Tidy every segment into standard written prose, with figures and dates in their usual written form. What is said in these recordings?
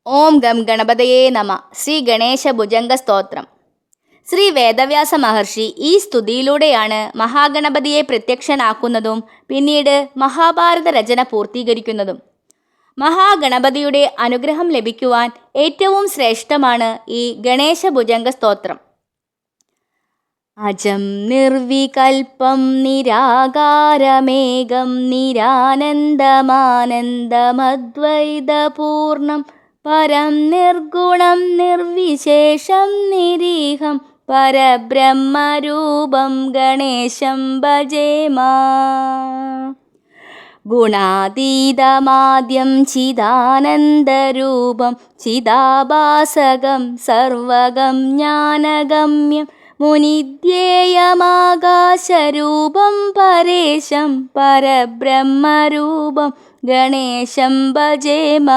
ഓം gum ഗണപതയേ നമ. ശ്രീ ഗണേശ ഭുജംഗ സ്തോത്രം. ശ്രീ വേദവ്യാസ മഹർഷി ഈ സ്തുതിയിലൂടെയാണ് മഹാഗണപതിയെ പ്രത്യക്ഷനാക്കുന്നതും പിന്നീട് മഹാഭാരത രചന പൂർത്തീകരിക്കുന്നതും. മഹാഗണപതിയുടെ അനുഗ്രഹം ലഭിക്കുവാൻ ഏറ്റവും ശ്രേഷ്ഠമാണ് ഈ ഗണേശ ഭുജംഗ സ്തോത്രം. അജം നിർവികൽപം നിരാകാരമേകം നിരാനന്ദമാനന്ദമദ്വൈതപൂർണം പരം നിർഗുണം നിർവിശേഷം നിരീഹം പരബ്രഹ്മരൂപം ഗണേശം ഭജേമ. ഗുണാതീതമാദ്യം ചിദാനന്ദരൂപം ചിദാഭാസകം സർവഗം ജ്ഞാനഗമ്യം മുനിധ്യേയമാകാശരൂപം പരേശം പരബ്രഹ്മരൂപം ഗണേശം ഭജേമ.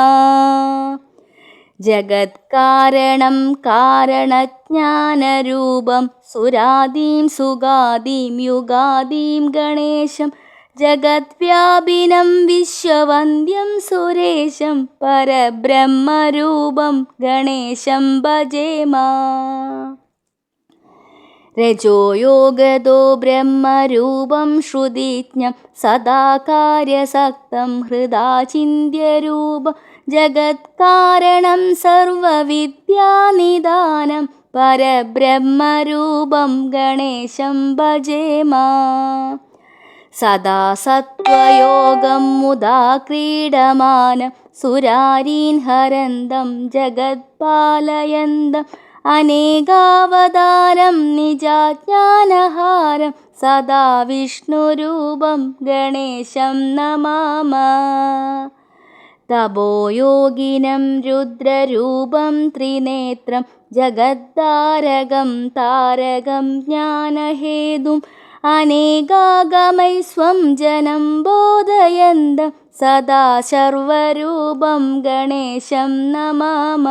ജഗത്കാരണം കാരണജ്ഞാനരൂപം സുരാദീം സുഗാദീം യുഗാദീം ഗണേശം ജഗദ്വ്യാപിനം വിശ്വവന്ദ്യം സുരേശം പരബ്രഹ്മരൂപം ഗണേശം ഭജേമ. രജോയോഗതോ ബ്രഹ്മരൂപം ശ്രുതിജ്ഞം സദാ കാര്യസക്തം ഹൃദാ ചിന്ത്യരൂപം ജഗത്കാരണം സർവവിദ്യാനിദാനം പരബ്രഹ്മരൂപം ഗണേശം ഭജേമ. സദാ സത്വയോഗം മുദാ ക്രീഡമാനം സുരാരീൻ ഹരന്തം ജഗത്പാലയന്തം അനേകാവതാരം നിജാജ്ഞാനഹാരം സദാ വിഷ്ണുരൂപം ഗണേശം നമാമ. തപോയോഗിനം രുദ്രരൂപം ത്രിനേത്രം ജഗദ്ധാരകം താരകം ജ്ഞാനഹേതും അനേകാഗമൈ സ്വം ജനം ബോധയന്തം സദാ ശർവരൂപം ഗണേശം നമാമ.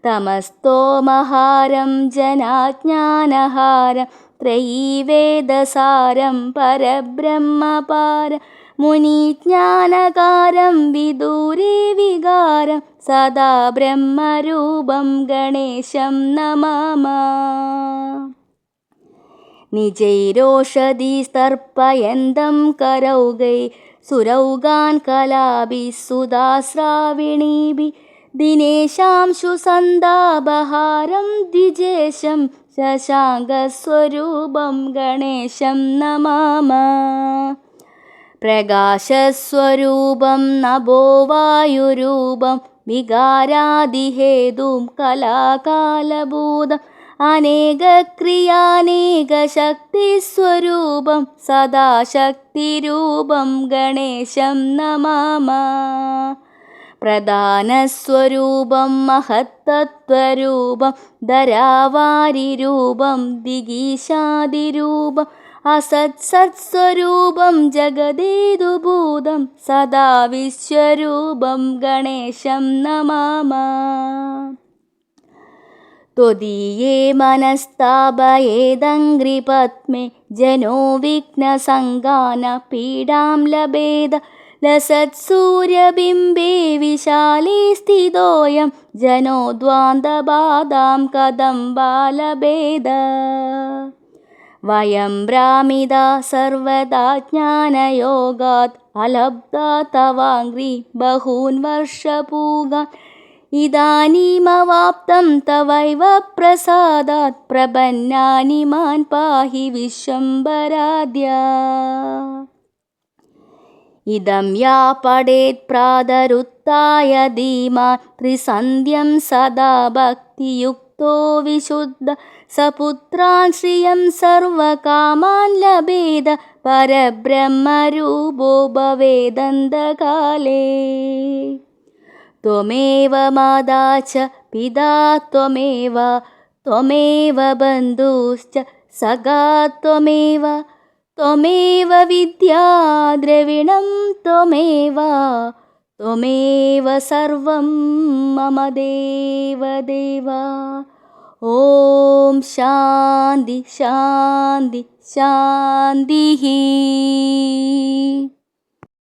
തമസ്തോമഹാരം ജനാജ്ഞാനഹാരം ത്രയീവേദസാരം പരബ്രഹ്മപാരം മുനിജ്ഞാനകാരം വിദൂരേ വികാരം സദാ ബ്രഹ്മരൂപം ഗണേശം നമാമ. നിജൈരോഷധീസ്തർപ്പയന്തം കരൗഗൈ സുരൗഗാൻ കലാഭിഃ സുധാസ്രാവിണീഭിः ദിനേശാംശു സന്താപഹാരം ദ്വിജേശം ശശാങ്കസ്വരൂപം ഗണേശം നമാമ. പ്രകാശസ്വരൂപം നഭോവായുരൂപം വികാരാദിഹേതും കലാകാലഭൂതം അനേകക്രിയാനേകശക്തിസ്വരൂപം സദാശക്തിരൂപം ഗണേശം നമാമ. പ്രധാനസ്വരൂപം മഹത്തത്വരൂപം ധരാവാരിരൂപം ദിഗീശാദിരൂപം അസത്സത്സ്വരൂപം ജഗദേതുഭൂതം സദാ വിശ്വരൂപം ഗണേശം നമാമ. ത്വദീയേ മനസ്താപയേദംഘ്രിപദ്മേ ജനോ വിഘ്നസംഗാന പീഡാം ലഭേത ലസത്സൂര്യബിംബേ വിശാലേ സ്ഥിതോയം ജനോ ദ്വാന്തബാധാം കഥം ബാലഭേദ. വയം ഭ്രാമിതാ സർവദാ ജ്ഞാനയോഗാത് അലബ്ധാ തവാംഘ്രി ബഹൂൻ വർഷപൂഗാൻ ഇദാനീമവാപ്തം തവൈവ പ്രസാദാത് പ്രപന്നാനി മാൻ പാഹി വിശ്വംഭരാദ്യ. ഇദം യാ പഠേത് പ്രാതരുത്ഥായ ധീമാൻ ത്രിസന്ധ്യം സദാ ഭക്തിയുക്തോ വിശുദ്ധ സപുത്രാൻ ശ്രിയം സർവകാമാൻ ലഭേത പരബ്രഹ്മരൂപോ ഭവേദന്തകാലേ. ത്വമേവ മാതാ ച പിതാ ത്വമേവ ത്വമേവ ബന്ധുശ്ച സഖാ ത്വമേവ ത്വമേവ വിദ്യാ ദ്രവിണം ത്വമേവ ത്വമേവ സർവം മമ ദേവദേവ. ഓം ശാന്തി ശാന്തി ശാന്തിഃ.